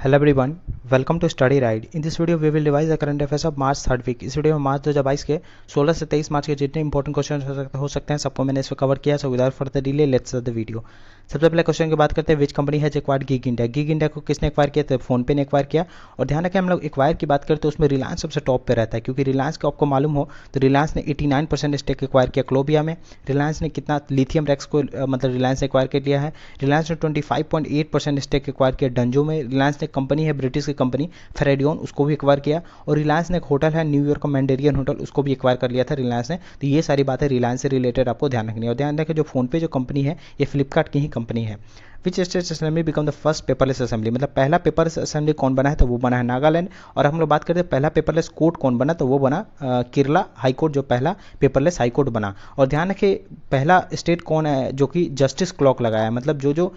Hello everyone, welcome to Study Ride. In this video we will revise the current affairs of March third week. इस video में March 2022 के 16 से 23 मार्च के जितने important question हो सकते हैं सबको मैंने इसमें कवर किया। So without further delay let's start the video. सबसे पहले क्वेश्चन की बात करते हैं, विच company has acquired gig India. Gig India को किसने एक्वायर किया? तो फोन पे ने एक्वायर किया। और ध्यान रखें, हम लोग एक्वायर की बात करते हैं उसमें रिलायंस सबसे टॉप पे रहता है, क्योंकि रिलायंस को आपको मालूम हो तो रिलायंस ने 89% स्टेक एक्वायर किया क्लोबिया में। रिलायंस ने कितना लिथियम रेक्स को मतलब रिलायंस ने एक्वायर कर लिया है। रिलायंस ने 25.8% स्टेक एक्वायर किया डंजो में। रिलायंस ने कंपनी है ब्रिटिश की कंपनी फेरेडियन, उसको भी एक्वायर किया। और रिलायंस ने एक होटल है न्यूयॉर्क का मैंडेरियन होटल, उसको भी एक्वायर कर लिया था रिलायंस ने। तो ये सारी बातें रिलायंस से रिलेटेड आपको ध्यान रखनी है। और ध्यान रखें, जो फोन पे जो कंपनी है ये फ्लिपकार्ट की ही कंपनी है। Which state assembly become the first paperless assembly, मतलब पहला पेपरलेस असेंबली कौन बना है? तो वो बना है नागालैंड। और हम लोग बात करते हैं पहला पेपरलेस कोर्ट कौन बना, तो वो बना केरला हाई कोर्ट, जो पहला पेपरलेस हाई कोर्ट बना। और ध्यान रखिए, पहला स्टेट कौन है जो कि जस्टिस क्लॉक लगाया है, मतलब जो जो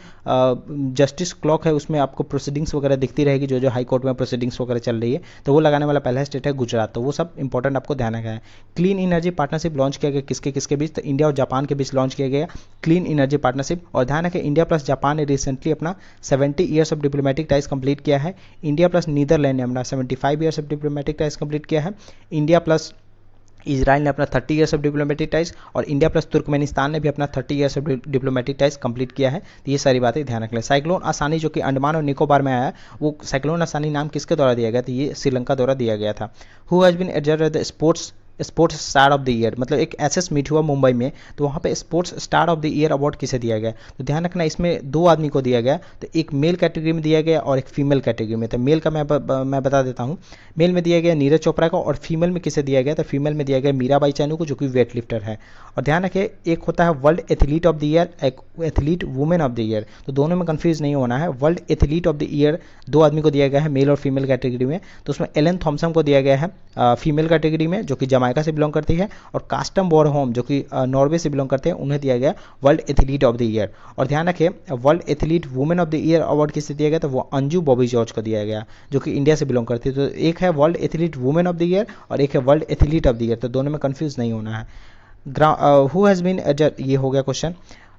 जस्टिस क्लॉक है उसमें आपको प्रोसीडिंग्स वगैरह दिखती रहेगी, जो जो हाई कोर्ट में प्रोसीडिंग्स वगैरह चल रही है, तो वो लगाने वाला पहला स्टेट है गुजरात। तो वो सब इंपॉर्टेंट आपको ध्यान रखना है। क्लीन एनर्जी पार्टनरशिप लॉन्च किया गया किसके किसके बीच? तो इंडिया और जापान के बीच लॉन्च किया गया क्लीन एनर्जी पार्टनरशिप। और ध्यान रखें, इंडिया प्लस जापान ने रिसेंटली अपना 70 years of diplomatic ties complete किया है। इंडिया प्लस नीदरलैंड ने अपना 75 years of diplomatic ties complete किया है। इंडिया प्लस इजराइल ने अपना 30 ईयर्स ऑफ डिप्लोमेटिक टाइज, और इंडिया प्लस तुर्कमेनिस्तान ने भी अपना 30 years of diplomatic ties complete किया है। तो ये सारी बातें ध्यान रख लें। साइक्लोन आसानी जो कि अंडमान और निकोबार में आया, वो साइक्लोन आसानी नाम किसके द्वारा दिया गया? तो ये श्रीलंका द्वारा दिया गया था। Who has been adjudged the sports star of the year, मतलब एक एसएस मीट हुआ मुंबई में, तो वहाँ पे sports star of the year award किसे दिया गया? तो ध्यान रखना, इसमें दो आदमी को दिया गया, तो एक मेल कैटेगरी में दिया गया और एक फीमेल कैटेगरी में। तो मेल का मैं बता देता हूँ। मेल में दिया गया नीरज चोपड़ा को, और फीमेल में किसे दिया गया? तो फीमेल में दिया गया मीराबाई चानू को, जो कि वेट लिफ्टर है। और ध्यान रखिए, एक होता है world athlete of the year, एक athlete women of the year, तो दोनों में कंफ्यूज नहीं होना है। World athlete of the year दो आदमी को दिया गया है, मेल और फीमेल कैटेगरी में। तो उसमें एलन थॉम्सन को दिया गया है फीमेल कैटेगरी में, जो कि जमाइका से बिलोंग करती है। और कास्टम बोरहोम जो कि नॉर्वे से बिलोंग करते हैं, उन्हें दिया गया world athlete of the year. और ध्यान रखें, world athlete women of the year award किसे दिया गया? तो वो अंजू बॉबी जॉर्ज को दिया गया, जो कि इंडिया से बिलोंग करती है। तो एक है world athlete women of the year और एक है world athlete of the year, तो दोनों में कंफ्यूज नहीं होना है। हु हैज़ बीन, ये हो गया question.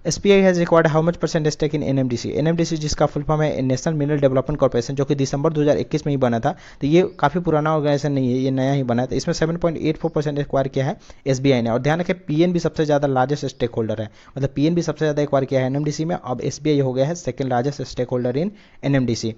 SBI has required how much percent stake in NMDC। NMDC जिसका फुल फॉर्म है नेशनल मिनरल डेवलपमेंट कॉर्पोरेशन, जो कि दिसंबर 2021 में ही बना था। तो ये काफ़ी पुराना ऑर्गेनाइजेशन नहीं है, ये नया ही बना है। तो इसमें 7.84% एक्वायर किया है SBI ने। और ध्यान रखें, PNB सबसे ज़्यादा लार्जेस्ट स्टेक होल्डर है, मतलब PNB सबसे ज़्यादा एक्वायर किया है NMDC में। अब SBI हो गया है second largest stake holder in NMDC।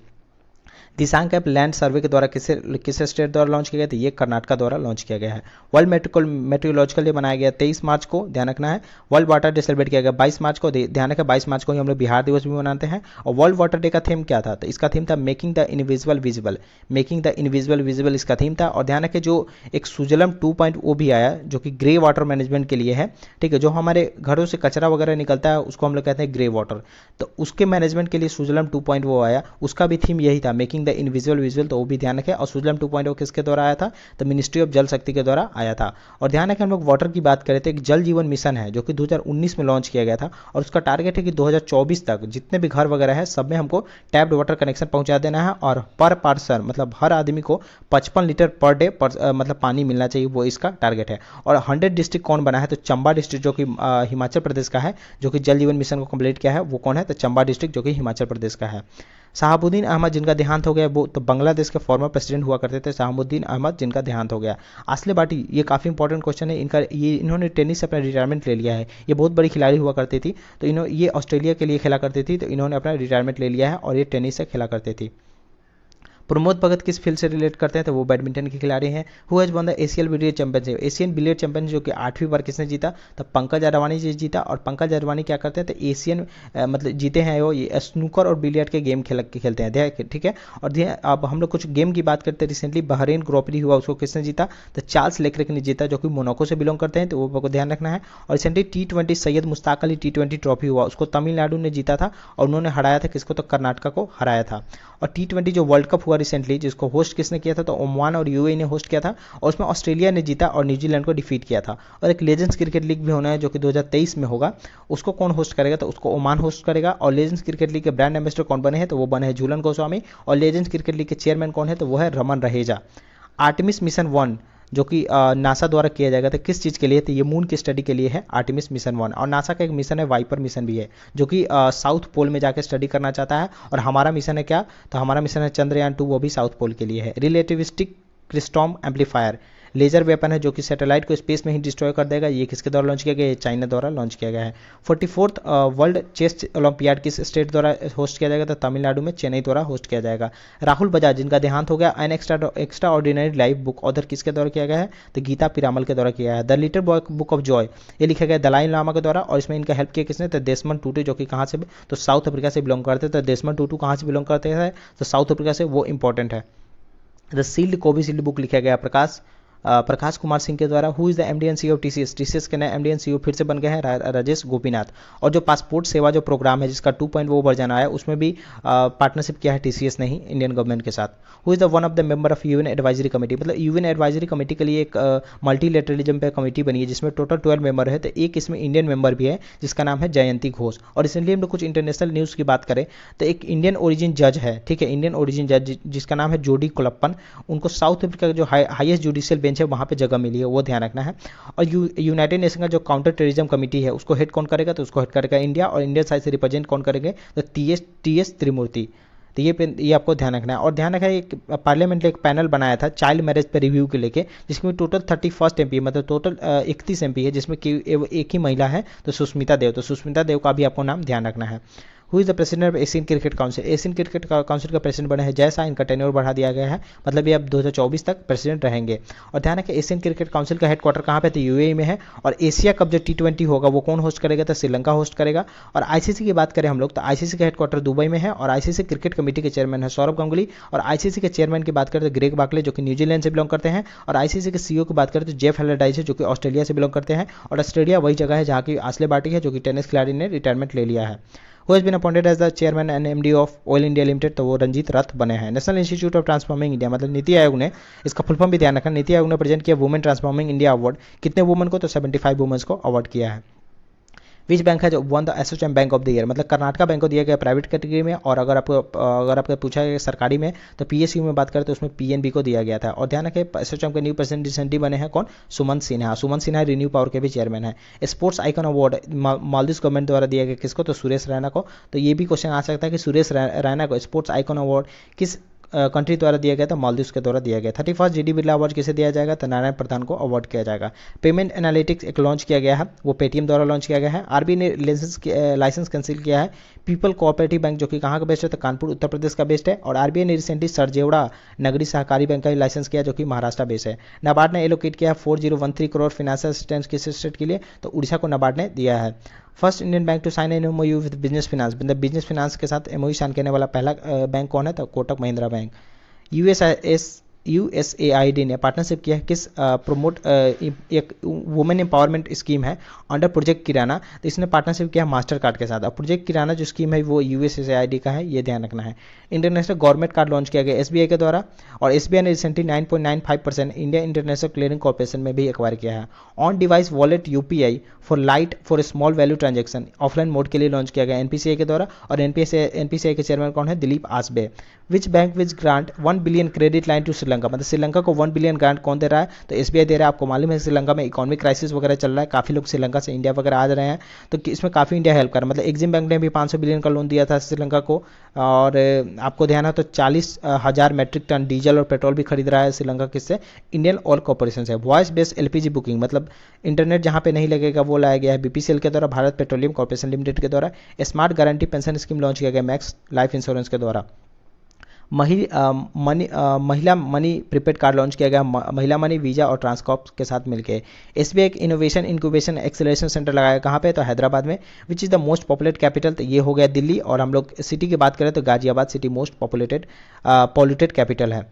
Dishank app land survey के द्वारा किस स्टेट द्वारा लॉन्च किया गया? तो ये कर्नाटका द्वारा लॉन्च किया गया है। वर्ल्ड मेट्रोलॉजिकल डे मनाया गया 23 मार्च को, ध्यान रखना है। वर्ल्ड वाटर डे सेलिब्रेट किया गया 22 मार्च को, ध्यान रखें 22 मार्च को ही हम लोग बिहार दिवस भी मनाते हैं। और वर्ल्ड वाटर डे का थीम क्या था? तो इसका थीम था making the invisible visible. Making the invisible visible इसका थीम था। और ध्यान रखें, जो एक सुजलम 2.0 भी आया, जो कि ग्रे वाटर मैनेजमेंट के लिए है, ठीक है। जो हमारे घरों से कचरा वगैरह निकलता है उसको हम लोग कहते हैं ग्रे वाटर, तो उसके मैनेजमेंट के लिए सुजलम 2.0 आया, उसका भी थीम यही था, मेकिंग द इनविजिबल विजिबल। तो वो भी ध्यान रखें। और सुजलम 2.0 किसके द्वारा आया था? तो मिनिस्ट्री ऑफ जल शक्ति के द्वारा आया था। और ध्यान रखें, हम लोग वाटर की बात करें तो एक जल जीवन मिशन है, जो कि 2019 में लॉन्च किया गया था। और उसका टारगेट है कि 2024 तक जितने भी घर वगैरह है सब में हमको टैप्ड वाटर कनेक्शन पहुंचा देना है। और पर पर्सन, मतलब हर आदमी को 55 लीटर पर डे मतलब पानी मिलना चाहिए, वो इसका टारगेट है। और 100 डिस्ट्रिक्ट कौन बना है? तो चंबा डिस्ट्रिक्ट, जो कि हिमाचल प्रदेश का है, जो कि जल जीवन मिशन को कंप्लीट किया है, वो कौन है? तो चंबा डिस्ट्रिक्ट, जो कि हिमाचल प्रदेश का है। शहाबुद्दीन अहमद जिनका देहांत हो गया, वो तो बांग्लादेश के फॉर्मर प्रेसिडेंट हुआ करते थे, शहाबुद्दीन अहमद जिनका देहांत हो गया। आसले बाटी, ये काफ़ी इंपॉर्टेंट क्वेश्चन है इनका, ये इन्होंने टेनिस से अपना रिटायरमेंट ले लिया है। ये बहुत बड़ी खिलाड़ी हुआ करती थी, तो ये ऑस्ट्रेलिया के लिए खेला करती थी, तो इन्होंने अपना रिटायरमेंट ले लिया है और ये टेनिस से खेला करती थी। प्रमोद भगत किस फील्ड से रिलेट करते हैं? तो वो बैडमिंटन के खिलाड़ी हैं। Who has one the Asian billiard championship. Asian billiard championship जो कि 8वीं बार किसने जीता? तो पंकज अडवाणी जी जीता। और पंकज अडवाणी क्या करते हैं? तो एशियन मतलब जीते हैं वो, ये स्नूकर और बिलियर्ड के गेम खेलते हैं, ठीक है। और अब हम लोग कुछ गेम की बात करते हैं। रिसेंटली बहरीन ग्रॉपरी हुआ, उसको किसने जीता? तो चार्ल्स लेक्रेक ने जीता, जो कि मोनाको से बिलोंग करते हैं, तो वो को ध्यान रखना है। और recently T20 Syed Mushtaq Ali T20 trophy हुआ, उसको तमिलनाडु ने जीता था। और उन्होंने हराया था किसको? तो कर्नाटका को हराया था। और T20 जो वर्ल्ड कप हुआ रिसेंटली, जिसको होस्ट किसने किया था? तो ओमान और UAE ने होस्ट किया था, और उसमें ऑस्ट्रेलिया ने जीता और न्यूजीलैंड को डिफीट किया था। और एक लेजेंड्स क्रिकेट लीग भी होना है, जो कि 2023 में होगा, उसको कौन होस्ट करेगा? तो उसको ओमान होस्ट करेगा। और लेजेंड्स क्रिकेट लीग के ब्रांड एम्बेसडर कौन बने हैं? तो वो बने हैं झूलन गोस्वामी। और लेजेंड्स क्रिकेट लीग के चेयरमैन कौन है? तो वो है रमन रहेजा। आर्टेमिस मिशन 1 जो कि नासा द्वारा किया जाएगा। तो किस चीज़ के लिए? तो ये मून की स्टडी के लिए है, आर्टेमिस मिशन 1। और नासा का एक मिशन है वाइपर मिशन भी है, जो कि साउथ पोल में जाकर स्टडी करना चाहता है। और हमारा मिशन है क्या? तो हमारा मिशन है चंद्रयान 2, वो भी साउथ पोल के लिए है। रिलेटिविस्टिक क्रिस्टॉम एम्पलीफायर लेजर वेपन है, जो कि सैटेलाइट को स्पेस में ही डिस्ट्रॉय कर देगा। ये किसके द्वारा लॉन्च किया गया है? चाइना द्वारा लॉन्च किया गया है। 44th वर्ल्ड चेस ओलंपियाड किस स्टेट द्वारा होस्ट किया जाएगा? तो तमिलनाडु में चेन्नई द्वारा होस्ट किया जाएगा। राहुल बजाज, जिनका देहांत हो गया, an extra ordinary life book author किसके द्वारा किया गया है? तो गीता पिरामल के द्वारा किया है। The little book of Joy, ये लिखा गया दलाई लामा के द्वारा, और इसमें इनका हेल्प किया किसने? तो देशमन टूटू, जो कि कहाँ से? तो साउथ अफ्रीका से बिलोंग करते हैं। तो देशमन टूटू कहाँ से बिलोंग करते हैं? तो साउथ अफ्रीका से, वो इंपॉर्टेंट है। द सील्ड कोविशील्ड बुक लिखा गया प्रकाश कुमार सिंह के द्वारा। Who is the MD and CEO of TCS? TCS के नए एमडी एंड सीईओ फिर से बन गए हैं राजेश गोपीनाथ। और जो पासपोर्ट सेवा जो प्रोग्राम है, जिसका 2.0 वर्जन आया, उसमें भी पार्टनरशिप किया है टीसीएस ने ही इंडियन गवर्नमेंट के साथ। Who is the one of the member of UN advisory committee? मतलब यूएन एडवाइजरी कमेटी के लिए एक मल्टीलेटरलिज्म पे कमेटी बनी है, जिसमें टोटल 12 मेंबर है। तो एक इसमें इंडियन मेंबर भी है, जिसका नाम है जयंती घोष। और रिसेंटली हम लोग कुछ इंटरनेशनल न्यूज़ की बात करें तो एक इंडियन ओरिजिन जज है, ठीक है, इंडियन ओरिजिन जज, जिसका नाम है जोडी कोलप्पन। उनको साउथ अफ्रीका का जो हाईएस्ट जुडिशियल बेंच है, वहाँ पे जगह मिली है, वो ध्यान रखना है। और यूनाइटेड नेशन का जो काउंटर टेररिज्म कमेटी है, उसको हेड कौन करेगा? तो उसको हेड करेगा इंडिया। और इंडियन साइड से रिप्रेजेंट कौन करेंगे? तो टी एस त्रिमूर्ति। तो ये आपको ध्यान रखना है। और ध्यान रखना है, एक पार्लियामेंट ने एक पैनल बनाया था चाइल्ड मैरिज पे रिव्यू के लेके, जिसमें टोटल 31 एमपी, मतलब टोटल 31 एमपी है, जिसमें एक ही महिला है, तो सुष्मिता देव। तो सुष्मिता देव का भी आपको नाम ध्यान रखना है। Who is the president of Asian cricket council? Asian cricket council का प्रेसिडेंट बने हैं जय शाह। इनका टेन्योर बढ़ा दिया गया है, मतलब ये अब 2024 तक प्रेसिडेंट रहेंगे। और ध्यान रखें, एशियन क्रिकेट काउंसिल का हेडक्वार्टर कहाँ पे? तो यूएई में है। और एशिया कप जो T20 होगा, वो कौन होस्ट करेगा? तो श्रीलंका होस्ट करेगा। और आईसीसी की बात करें हम लोग, तो आईसीसी का हेडक्वार्टर दुबई में है। और आईसीसी क्रिकेट कमेटी के चेयरमैन है सौरभ गांगुली। और आईसीसी के चेयरमैन की बात करें तो ग्रेग बाकले, जो कि न्यूजीलैंड से बिलोंग करते हैं। और आईसीसी के सीईओ की बात करें तो जेफ हेलरडाइस है, जो कि ऑस्ट्रेलिया से बिलोंग करते हैं। और ऑस्ट्रेलिया वही जगह है जहाँ की आसले बाटी है, जो कि टेनिस खिलाड़ी ने रिटायरमेंट ले लिया है। Who has been appointed as the chairman and MD of Oil India Limited? तो वो रंजीत रथ बने हैं। National Institute of Transforming India, मतलब नीति आयोग ने, इसका फुल फॉर्म भी ध्यान रखना, नीति आयोग ने प्रेजेंट किया वुमेन ट्रांसफॉर्मिंग इंडिया अवार्ड। कितने वुमेन को? तो 75 वुमेन्स को अवार्ड किया है। विच बैंक है जो one the ASSOCHAM bank of the year? मतलब कर्नाटका बैंक को दिया गया प्राइवेट कैटेगरी में। और अगर आपको पूछा गया सरकारी में, तो पीएसयू में बात करें तो उसमें पीएनबी को दिया गया था। और ध्यान रखें, एसोचैम के न्यू प्रेसिडेंट रिसेंटली बने हैं कौन? सुमंत सिन्हा। सुमंत सिन्हा रिन्यू पावर के भी चेयरमैन है। Sports icon award Maldives government द्वारा दिया गया किसको? तो सुरेश रैना को। तो ये भी क्वेश्चन आ सकता है कि सुरेश रैना को स्पोर्ट्स आइकन अवार्ड किस कंट्री द्वारा दिया गया था? मालदीव के द्वारा दिया गया। 31st जीडी बिरला अवार्ड किसे दिया जाएगा? तो नारायण प्रधान को अवार्ड किया जाएगा। पेमेंट एनालिटिक्स एक लॉन्च किया गया है, वो पेटीएम द्वारा लॉन्च किया गया है। आरबीआई ने लाइसेंस कैंसिल किया है पीपल कोऑपरेटिव बैंक, जो कि कहाँ का बेस्ड है? तो कानपुर उत्तर प्रदेश का बेस्ड है। और आरबीआई ने रिसेंटली सरजेवड़ा नगरी सहकारी बैंक का लाइसेंस किया, जो कि महाराष्ट्र बेस्ड है। नाबार्ड ने एलोकेट किया 4013 करोड़ फाइनेंशियल असिस्टेंस किस स्टेट के लिए? तो उड़ीसा को नाबार्ड ने दिया है। First Indian bank to sign an MOU with business finance, मतलब बिजनेस फाइनेंस के साथ एमओयू साइन करने वाला पहला बैंक कौन है? तो कोटक महिंद्रा बैंक। यूएसएआईडी ने पार्टनरशिप किया है किस प्रमोट एक वुमेन एम्पावरमेंट स्कीम है अंडर प्रोजेक्ट किराना। तो इसने पार्टनरशिप किया मास्टर कार्ड के साथ। अब प्रोजेक्ट किराना जो स्कीम है, वो यूएसएआईडी का है, ये ध्यान रखना है। इंटरनेशनल गवर्नमेंट कार्ड लॉन्च किया गया एसबीआई के द्वारा। और एसबीआई ने recently 9.95% India international clearing corporation में भी एक्वायर किया है। On device wallet UPI for small value transaction offline mode के लिए लॉन्च किया गया एनपीसीआई के द्वारा। और एनपीसीआई के चेयरमैन कौन है? Dilip Asbe. Which bank which grant 1 billion credit line to Sri Lanka, मतलब श्रीलंका को 1 बिलियन ग्रांट कौन दे रहा है? तो एसबीआई दे रहा है। आपको मालूम है श्रीलंका में इकोनॉमिक क्राइसिस वगैरह चल रहा है, काफ़ी लोग श्रीलंका से इंडिया वगैरह आ रहे हैं, तो इसमें काफ़ी इंडिया हेल्प कर रहा है। मतलब एक्सिम बैंक ने भी 500 बिलियन का लोन दिया था श्रीलंका को। और आपको ध्यान है तो 40,000 मेट्रिक टन डीजल और पेट्रोल भी खरीद रहा है श्रीलंका किससे? इंडियन ऑयल कॉर्पोरेशन से। वॉइस बेस्ड एलपीजी बुकिंग, मतलब इंटरनेट जहाँ पे नहीं लगेगा वो लाया गया है बीपीसीएल के द्वारा, भारत पेट्रोलियम कॉर्पोरेशन लिमिटेड के द्वारा। Smart guarantee pension scheme launch किया गया मैक्स लाइफ इंश्योरेंस के द्वारा। महिला मनी प्रीपेड कार्ड लॉन्च किया गया महिला मनी वीजा और ट्रांसकॉर्प के साथ मिलकर। एसबीआई एक इनोवेशन इंक्यूबेशन एक्सेलरेशन सेंटर लगाया कहाँ पे? तो हैदराबाद में। Which is the most populated capital? तो ये हो गया दिल्ली। और हम लोग सिटी की बात करें तो Ghaziabad city most polluted capital है।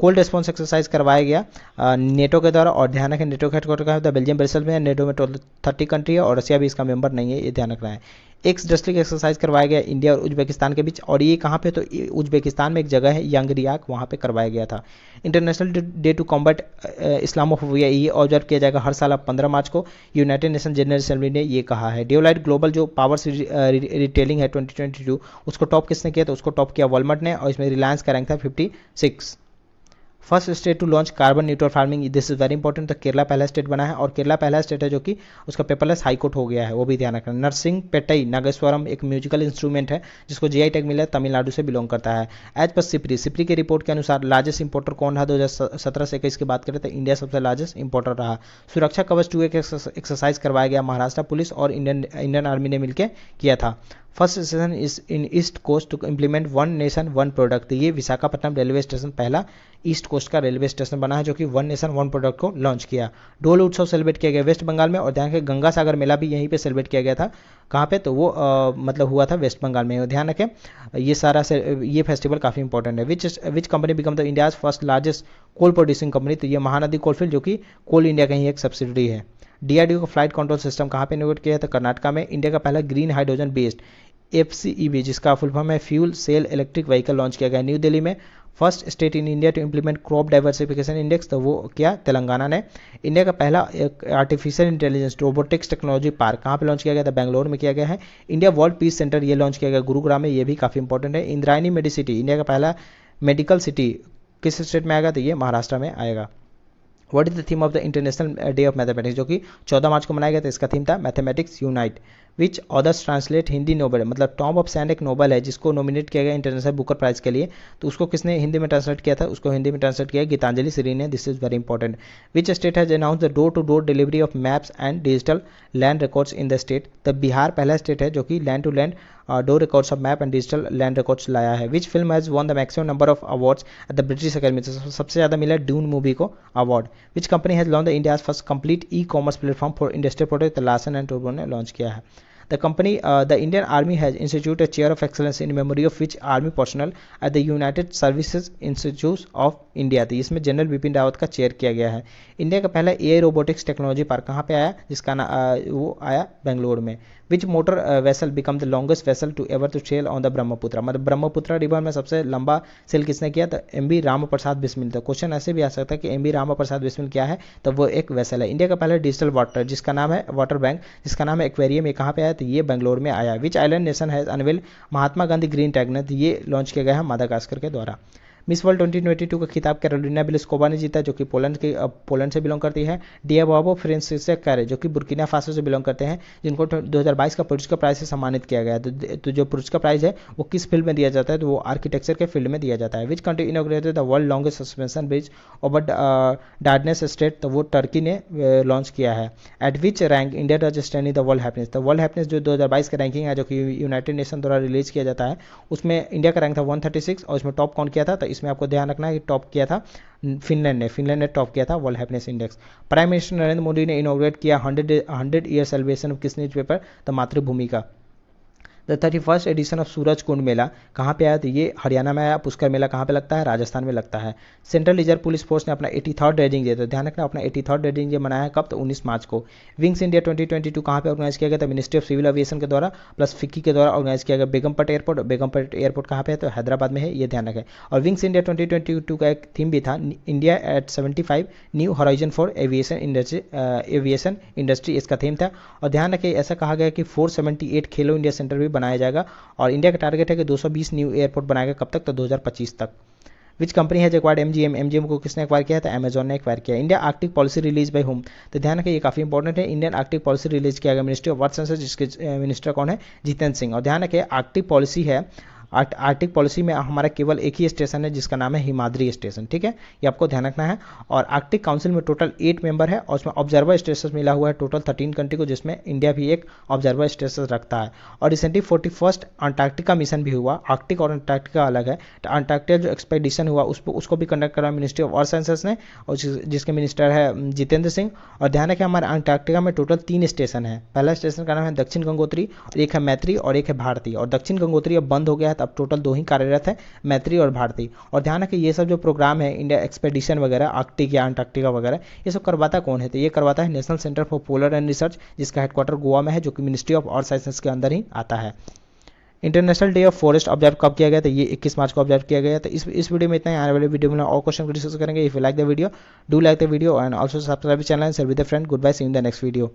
कोल्ड रिस्पॉन्स एक्सरसाइज करवाया गया नेटो के द्वारा। और ध्यान रखें नेटो का हेडक्वार्टर कहाँ है? बेल्जियम ब्रसेल में है। नेटो में टोटल 30 कंट्री है और रशिया भी इसका मेंबर नहीं है, ये ध्यान रखना है। एक्स डिस्ट्रिक्ट एक्सरसाइज करवाया गया इंडिया और उज्बेकिस्तान के बीच। और ये कहाँ पे? तो उज्बेकिस्तान में एक जगह है यांगरियाक, वहाँ पे करवाया गया था। International Day to Combat Islamophobia ये ऑब्जर्व किया जाएगा हर साल 15 मार्च को। यूनाइटेड नेशन जनरल असेंबली ने ये कहा है। डेवलाइट ग्लोबल जो पावर्स रिटेलिंग है 2022, उसको टॉप किसने किया? तो उसको टॉप किया वॉलमार्ट ने। और इसमें रिलायंस का रैंक था 56। First state to launch carbon neutral farming, this is very important. तो केरला पहला स्टेट बना है और केरला पहला स्टेट है जो कि उसका पेपरलेस हाई कोर्ट हो गया है, वो भी ध्यान रखना। नरसिंह पेटई नागेश्वरम एक म्यूजिकल इंस्ट्रूमेंट है जिसको जीआई टैग मिला है, तमिलनाडु से बिलोंग करता है। एज पर सिपरी की रिपोर्ट के अनुसार लार्जेस्ट इंपोर्टर कौन रहा 2017 से 21 की बात करें तो इंडिया सबसे लार्जेस्ट इंपोर्टर रहा। सुरक्षा कवच 2 एक एक्सरसाइज करवाया गया, महाराष्ट्र पुलिस और इंडियन आर्मी ने मिलकर किया था। First station is in east coast to implement one nation one product, ये विशाखापट्टनम रेलवे स्टेशन पहला ईस्ट कोस्ट का रेलवे स्टेशन बना है जो कि वन नेशन वन प्रोडक्ट को लॉन्च किया। डोल उत्सव सेलिब्रेट किया गया वेस्ट बंगाल में, और ध्यान रखें गंगा सागर मेला भी यहीं पे सेलिब्रेट किया गया था। कहाँ पे, तो वो मतलब हुआ था वेस्ट बंगाल में। ध्यान रखें ये सारा ये फेस्टिवल काफ़ी इंपॉर्टेंट है। Which company become the India's first largest coal producing company, तो ये महानदी कोलफील्ड जो कि कोल इंडिया का ही एक सब्सिडरी है। डीआरडीओ का फ्लाइट कंट्रोल सिस्टम कहाँ पे इनोवेट किया था, कर्नाटका में। इंडिया का पहला ग्रीन हाइड्रोजन बेस्ड FCEV जिसका फुल फॉर्म है fuel cell electric vehicle launch किया गया न्यू दिल्ली में। First state in India to implement crop diversification index, तो वो क्या, तेलंगाना ने। इंडिया का पहला artificial intelligence robotics technology park कहाँ पे लॉन्च किया गया था, बेंगलोर में किया गया है। इंडिया वर्ल्ड पीस सेंटर ये लॉन्च किया गया गुरुग्राम में, ये भी काफ़ी इंपॉर्टेंट है। इंद्रायणी मेडिसिटी इंडिया का पहला मेडिकल सिटी किस स्टेट में आएगा, तो ये महाराष्ट्र में आएगा। What is the theme of the international day of mathematics, जो कि 14 मार्च को मनाया गया था, इसका थीम था मैथमेटिक्स यूनाइट। विच ऑदर्स ट्रांसलेट हिंदी नोबेल, मतलब टॉम ऑफ सैंड एक नोबेल है जिसको नॉमिनेट किया गया इंटरनेशनल बुकर प्राइज के लिए, तो उसको किसने हिंदी में ट्रांसलेट किया था, उसको हिंदी में ट्रांसलेट किया गीतांजलि श्री ने। This is very important. Which state has announce the door to door delivery of maps and digital land records in the state, तो बिहार पहला स्टेट है जो कि land to land door records of map and digital land records लाया है। Which film has won the maximum number of awards at the British Academy, सबसे ज़्यादा मिला ड्यून मूवी को award. Which company has launch the India's first complete e commerce platform for industrial product, Larsen and Toubro ने launch किया है। The Indian Army has instituted a chair of excellence in memory of which army personnel at the United Services Institute of India, तो इसमें general Bipin Rawat का chair किया गया है। India का पहला एआई रोबोटिक्स टेक्नोलॉजी पार्क कहाँ पे आया, जिसका वो आया बेंगलोर में। Which motor vessel become the longest vessel to ever to sail on the Brahmaputra, मतलब ब्रह्मपुत्र रिवर में सबसे लंबा सेल किसने किया, तो एमबी रामप्रसाद बिस्मिल। तो क्वेश्चन ऐसे भी आ सकता है कि एमबी रामप्रसाद बिस्मिल क्या है, तो वो एक वेसल है। इंडिया का पहला डिजिटल वाटर जिसका नाम है वाटर बैंक, जिसका नाम है एक्वेरियम, ये कहाँ पे आया, तो ये बेंगलोर में आया। Which island nation has unveil Mahatma Gandhi green टैगनेट, ये लॉन्च किया गया है मादागास्कर के द्वारा। मिस वर्ल्ड 2022 का खिताब कैरोलिना बिलिस्कोवा ने जीता, जो कि पोलैंड से बिलोंग करती है। डियाबाबो फ्रांसिस्को कैरे जो कि बुर्किना फासो से बिलोंग करते हैं, जिनको 2022 का पुरस्कार प्राइज से सम्मानित किया गया है। तो जो पुरस्कार प्राइज है वो किस फील्ड में दिया जाता है, तो वो आर्किटेक्चर के फील्ड में दिया जाता है। Which country inaugurated the world longest suspension bridge over Dardanelles strait, तो वो टर्की ने लॉन्च किया है। At which rank India does stand in the world happiness, तो वर्ल्ड हैप्पीनेस जो 2022 का रैंकिंग है जो कि यूनाइटेड नेशन द्वारा रिलीज किया जाता है, उसमें इंडिया का रैंक था 136 और उसमें टॉप कौन किया था, तो इसमें आपको ध्यान रखना है कि टॉप किया था फिनलैंड ने टॉप किया था world happiness index. Prime minister Narendra Modi ने इनॉग्रेट किया 100 ईयर सेलिब्रेशन ऑफ किस न्यूज़पेपर, तो मातृभूमि का। The 31st addition of Suraj Kund मेला कहाँ पे आया, तो ये हरियाणा में आया। पुष्कर मेला कहाँ पे लगता है, राजस्थान में लगता है। सेंट्रल रिजर्व पुलिस फोर्स ने अपना 83rd रेजिंग डे, तो ध्यान रखना अपना 83rd रेजिंग डे मनाया है कब, तो 19 मार्च को। विंग्स इंडिया 2022 कहाँ पे ऑर्गेनाइज किया गया था, मिनिस्ट्री ऑफ सिविल एविएशन के द्वारा प्लस फिक्की के द्वारा ऑर्गेनाइज किया गया। बेगमपट एयरपोर्ट कहाँ पे है, तो हैदराबाद में है, ये ध्यान रखें। और विंग्स इंडिया 2022 का एक थीम भी था India at 75 new horizon for aviation industry, इसका थीम था। और ध्यान रखें ऐसा कहा गया कि 478 खेलो इंडिया सेंटर भी बनाया जाएगा, और इंडिया का टारगेट है कि 220 न्यू एयरपोर्ट बनाएगा कब तक, तो 2025 तक। विच कंपनी है एक्वायर्ड एमजीएम को किसने एक्वायर किया था, अमेजॉन ने एक्वायर किया। India Arctic policy release by home, तो ध्यान रखिए ये काफी इंपॉर्टेंट है। इंडियन आर्कटिक पॉलिसी रिलीज किया गया मिनिस्ट्री ऑफ अर्थ साइंसेज, जिसके मिनिस्टर कौन है, जितेंद्र सिंह। और ध्यान रखिए आर्कटिक पॉलिसी है, आर्कटिक पॉलिसी में हमारा केवल एक ही स्टेशन है जिसका नाम है हिमाद्री स्टेशन, ठीक है, ये आपको ध्यान रखना है। और आर्कटिक काउंसिल में टोटल 8 मेंबर है और उसमें ऑब्जर्वर स्टेटस मिला हुआ है टोटल 13 कंट्री को, जिसमें इंडिया भी एक ऑब्जर्वर स्टेटस रखता है। और रिसेंटली 41st अंटार्कटिका मिशन भी हुआ, आर्कटिक और अंटार्कटिका अलग है। तो अंटार्कटिका जो एक्सपेडिशन हुआ उसको भी कंडक्ट करा मिनिस्ट्री ऑफ अर्थ साइंसेस ने, और जिसके मिनिस्टर है जितेंद्र सिंह। और ध्यान रखें हमारे अंटार्कटिका में टोटल 3 स्टेशन है। पहला स्टेशन का नाम है दक्षिण गंगोत्री, एक है मैत्री और एक है भारती। और दक्षिण गंगोत्री अब बंद हो गया है, तब टोटल 2 ही कार्यरत है, मैत्री और भारती। और ध्यान रखिए ये सब जो प्रोग्राम है इंडिया एक्सपेडिशन वगैरह आर्कटिक या अंटार्कटिका वगैरह, ये सब करवाता कौन है, तो ये करवाता है national centre for polar and research, जिसका हेडक्वार्टर गोवा में है, जो कि मिनिस्ट्री ऑफ अर्थ साइंसेस के अंदर ही आता है। International day of forest observe कब किया गया था, ये 21 मार्च को ऑब्जर्व किया गया था। इस वीडियो में इतना ही, आने वाले वीडियो में और क्वेश्चन को डिस्कस करेंगे। If you like the video, do like the video and also subscribe channel and share with the friend. Good bye, see you in the next video.